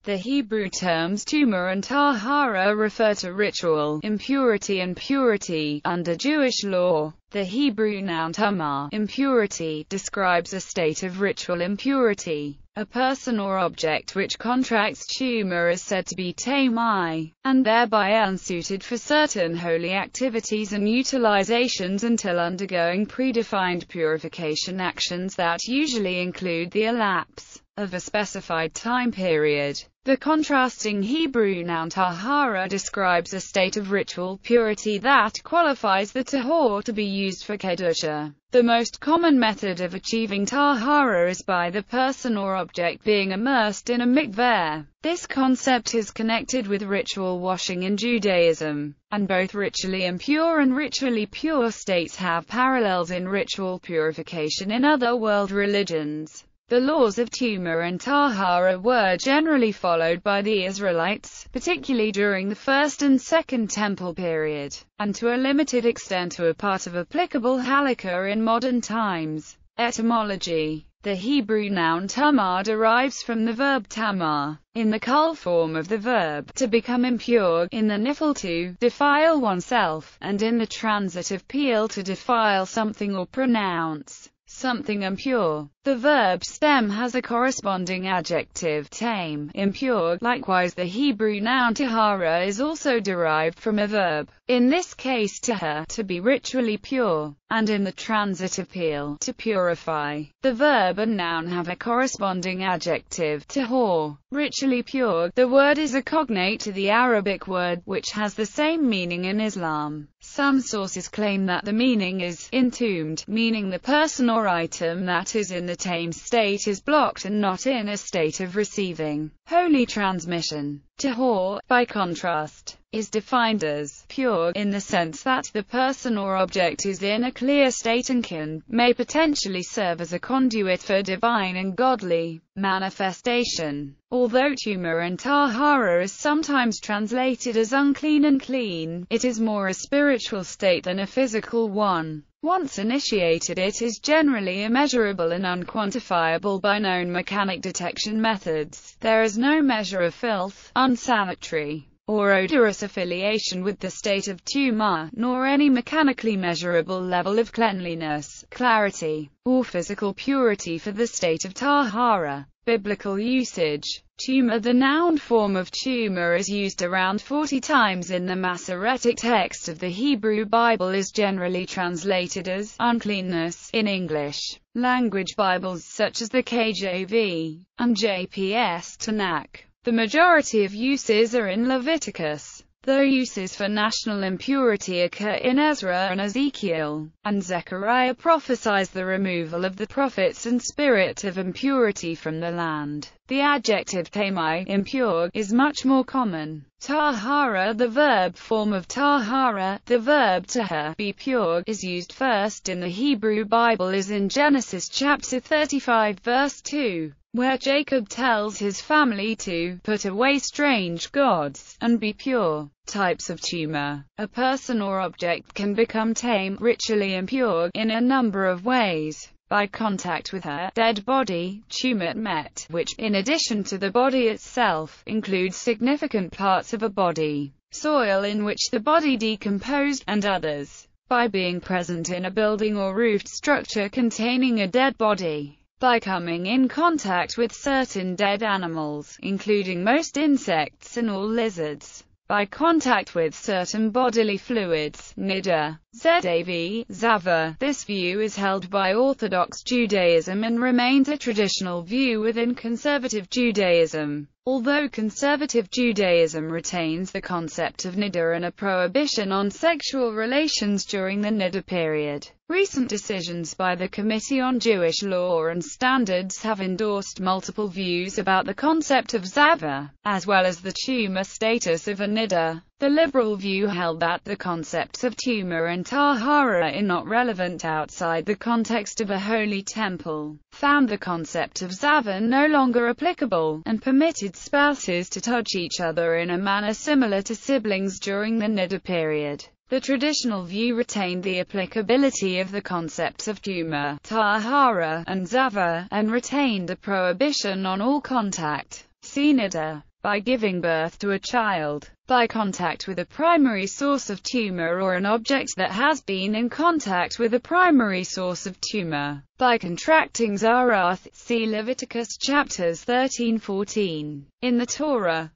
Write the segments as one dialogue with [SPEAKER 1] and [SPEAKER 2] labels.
[SPEAKER 1] The Hebrew terms Tumor and Tahara refer to ritual impurity and purity. Under Jewish law, the Hebrew noun Tumah, impurity, describes a state of ritual impurity. A person or object which contracts tumor is said to be tamai, and thereby unsuited for certain holy activities and utilizations until undergoing predefined purification actions that usually include the elapse of a specified time period. The contrasting Hebrew noun tahara describes a state of ritual purity that qualifies the tahor to be used for kedusha. The most common method of achieving tahara is by the person or object being immersed in a mikveh. This concept is connected with ritual washing in Judaism, and both ritually impure and ritually pure states have parallels in ritual purification in other world religions. The laws of Tumor and Tahara were generally followed by the Israelites, particularly during the First and Second Temple period, and to a limited extent were part of applicable halakha in modern times. Etymology. The Hebrew noun Tumah derives from the verb tamar, in the kul form of the verb to become impure, in the nifl to defile oneself, and in the transitive peel to defile something or pronounce something impure. The verb stem has a corresponding adjective, tame, impure. Likewise, the Hebrew noun tahara is also derived from a verb, in this case tahar, to be ritually pure, and in the transitive peel, to purify. The verb and noun have a corresponding adjective, tahor, ritually pure. The word is a cognate to the Arabic word, which has the same meaning in Islam. Some sources claim that the meaning is entombed, meaning the person or item that is in the tame state is blocked and not in a state of receiving holy transmission. Tahor, by contrast, is defined as pure, in the sense that the person or object is in a clear state and may potentially serve as a conduit for divine and godly manifestation. Although Tumor and Tahara is sometimes translated as unclean and clean, it is more a spiritual state than a physical one. Once initiated, it is generally immeasurable and unquantifiable by known mechanic detection methods. There is no measure of filth, unsanitary, or odorous affiliation with the state of Tumah, nor any mechanically measurable level of cleanliness, clarity, or physical purity for the state of Tahara. Biblical usage. Tumor. The noun form of tumor is used around 40 times in the Masoretic text of the Hebrew Bible, is generally translated as uncleanness in English language Bibles such as the KJV and JPS Tanakh. The majority of uses are in Leviticus, though uses for national impurity occur in Ezra and Ezekiel, and Zechariah prophesies the removal of the prophets and spirit of impurity from the land. The adjective tamai, impure, is much more common. Tahara. The verb form of tahara, the verb tahar, be pure, is used first in the Hebrew Bible is in Genesis chapter 35 verse 2. Where Jacob tells his family to put away strange gods and be pure. Types of tumor. A person or object can become tame, ritually impure, in a number of ways. By contact with a dead body, tumor met, which, in addition to the body itself, includes significant parts of a body, soil in which the body decomposed, and others. By being present in a building or roofed structure containing a dead body. By coming in contact with certain dead animals, including most insects and all lizards. By contact with certain bodily fluids, niddah, zav, zava. This view is held by Orthodox Judaism and remains a traditional view within conservative Judaism. Although conservative Judaism retains the concept of niddah and a prohibition on sexual relations during the niddah period, recent decisions by the Committee on Jewish Law and Standards have endorsed multiple views about the concept of zava, as well as the tumor status of a niddah. The liberal view held that the concepts of tumor and tahara are not relevant outside the context of a holy temple, found the concept of zava no longer applicable, and permitted spouses to touch each other in a manner similar to siblings during the niddah period. The traditional view retained the applicability of the concepts of tumor, tahara, and zava, and retained a prohibition on all contact. See niddah. by giving birth to a child, by contact with a primary source of tumor or an object that has been in contact with a primary source of tumor, by contracting zarath, see Leviticus chapters 13-14. In the Torah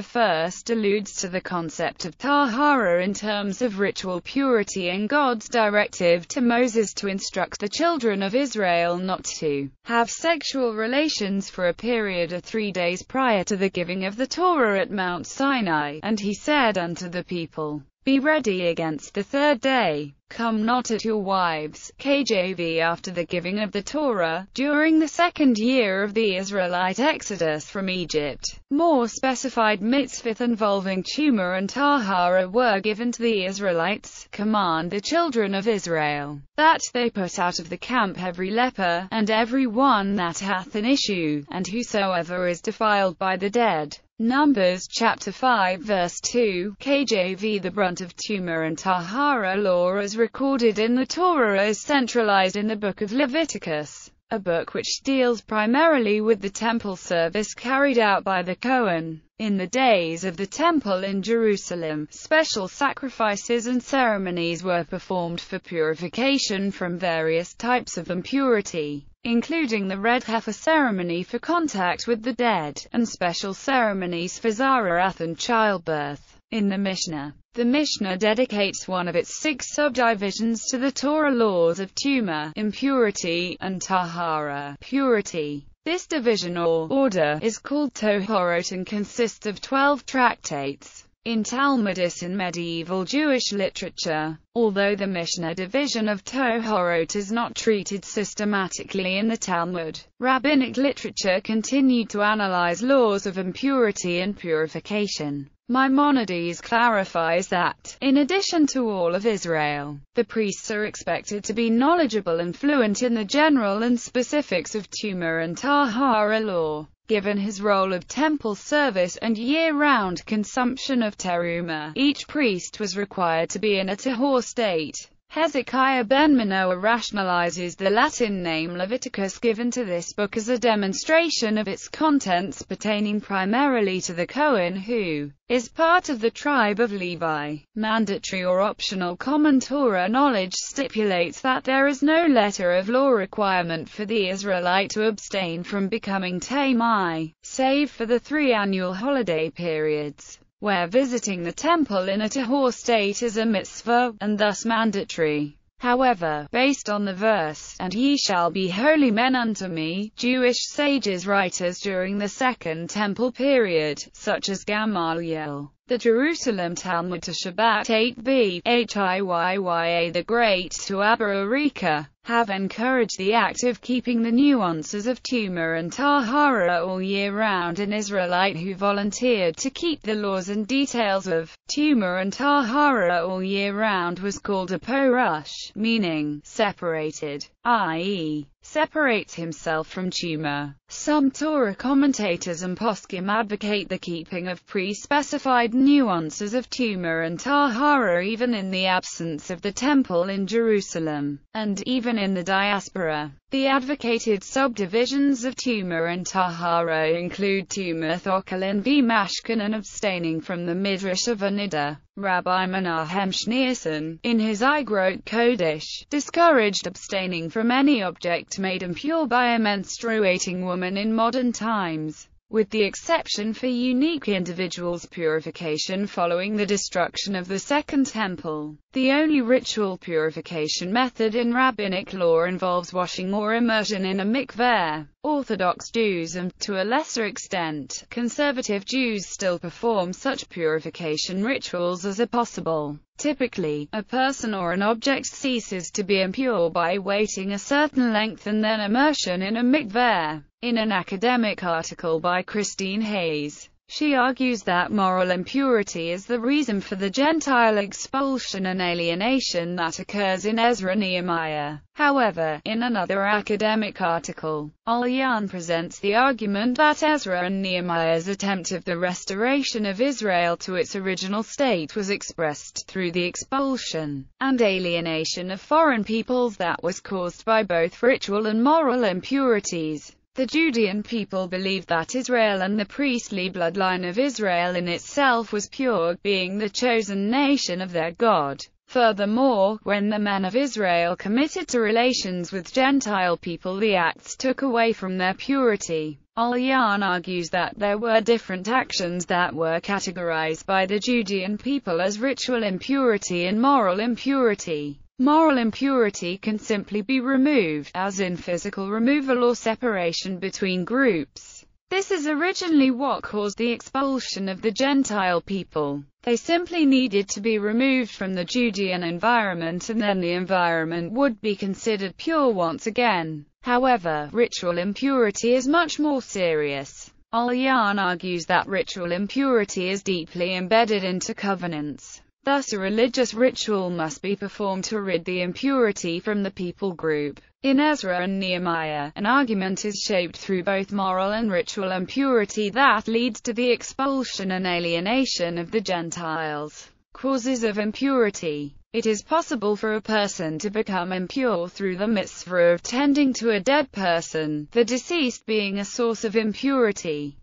[SPEAKER 1] first alludes to the concept of Tahara in terms of ritual purity and God's directive to Moses to instruct the children of Israel not to have sexual relations for a period of 3 days prior to the giving of the Torah at Mount Sinai. And he said unto the people, Be ready against the 3rd day. Come not at your wives, KJV, after the giving of the Torah, during the 2nd year of the Israelite exodus from Egypt. More specified mitzvot involving Tumor and Tahara were given to the Israelites. Command the children of Israel, that they put out of the camp every leper, and every one that hath an issue, and whosoever is defiled by the dead. Numbers chapter 5 verse 2, KJV. The brunt of Tumor and Tahara law as recorded in the Torah is centralized in the book of Leviticus, a book which deals primarily with the temple service carried out by the Kohen. In the days of the temple in Jerusalem, special sacrifices and ceremonies were performed for purification from various types of impurity, including the red heifer ceremony for contact with the dead, and special ceremonies for zarath and childbirth. In the Mishnah dedicates one of its 6 subdivisions to the Torah laws of Tumah, impurity, and Tahara, purity. This division or order is called Tohorot and consists of 12 tractates. In Talmudis in medieval Jewish literature, although the Mishnah division of Tohorot is not treated systematically in the Talmud, rabbinic literature continued to analyze laws of impurity and purification. Maimonides clarifies that, in addition to all of Israel, the priests are expected to be knowledgeable and fluent in the general and specifics of Tumor and Tahara law. Given his role of temple service and year-round consumption of terumah, each priest was required to be in a tahor state. Hezekiah ben Manoah rationalizes the Latin name Leviticus given to this book as a demonstration of its contents pertaining primarily to the Kohen who is part of the tribe of Levi. Mandatory or optional common Torah knowledge stipulates that there is no letter of law requirement for the Israelite to abstain from becoming tamai, save for the 3 annual holiday periods, where visiting the temple in a tahor state is a mitzvah, and thus mandatory. However, based on the verse, "And ye shall be holy men unto me," Jewish sages writers during the Second Temple period, such as Gamaliel, the Jerusalem Talmud to Shabbat 8b, Hiyya the Great to Abba Arika, have encouraged the act of keeping the nuances of Tumor and Tahara all year round. An Israelite who volunteered to keep the laws and details of Tumor and Tahara all year round was called a porush, meaning separated, i.e., separates himself from Tumor. Some Torah commentators and poskim advocate the keeping of pre-specified nuances of Tumor and Tahara even in the absence of the temple in Jerusalem, and even in the diaspora. The advocated subdivisions of Tumor and Tahara include Tumah Thokalin v. Mashkin and abstaining from the Midrash of Anida. Rabbi Menahem Schneerson, in his Igrot Kodesh, discouraged abstaining from any object made impure by a menstruating woman in modern times, with the exception for unique individuals' purification following the destruction of the Second Temple. The only ritual purification method in rabbinic law involves washing or immersion in a mikveh. Orthodox Jews and, to a lesser extent, conservative Jews still perform such purification rituals as are possible. Typically, a person or an object ceases to be impure by waiting a certain length and then immersion in a mikveh. In an academic article by Christine Hayes, she argues that moral impurity is the reason for the Gentile expulsion and alienation that occurs in Ezra-Nehemiah. However, in another academic article, Alyan presents the argument that Ezra and Nehemiah's attempt of the restoration of Israel to its original state was expressed through the expulsion and alienation of foreign peoples that was caused by both ritual and moral impurities. The Judean people believed that Israel and the priestly bloodline of Israel in itself was pure, being the chosen nation of their God. Furthermore, when the men of Israel committed to relations with Gentile people, the acts took away from their purity. Al-Yan argues that there were different actions that were categorized by the Judean people as ritual impurity and moral impurity. Moral impurity can simply be removed, as in physical removal or separation between groups. This is originally what caused the expulsion of the Gentile people. They simply needed to be removed from the Judean environment, and then the environment would be considered pure once again. However, ritual impurity is much more serious. Al-Yan argues that ritual impurity is deeply embedded into covenants. Thus, a religious ritual must be performed to rid the impurity from the people group. In Ezra and Nehemiah, an argument is shaped through both moral and ritual impurity that leads to the expulsion and alienation of the Gentiles. Causes of impurity. It is possible for a person to become impure through the mitzvah of tending to a dead person, the deceased being a source of impurity.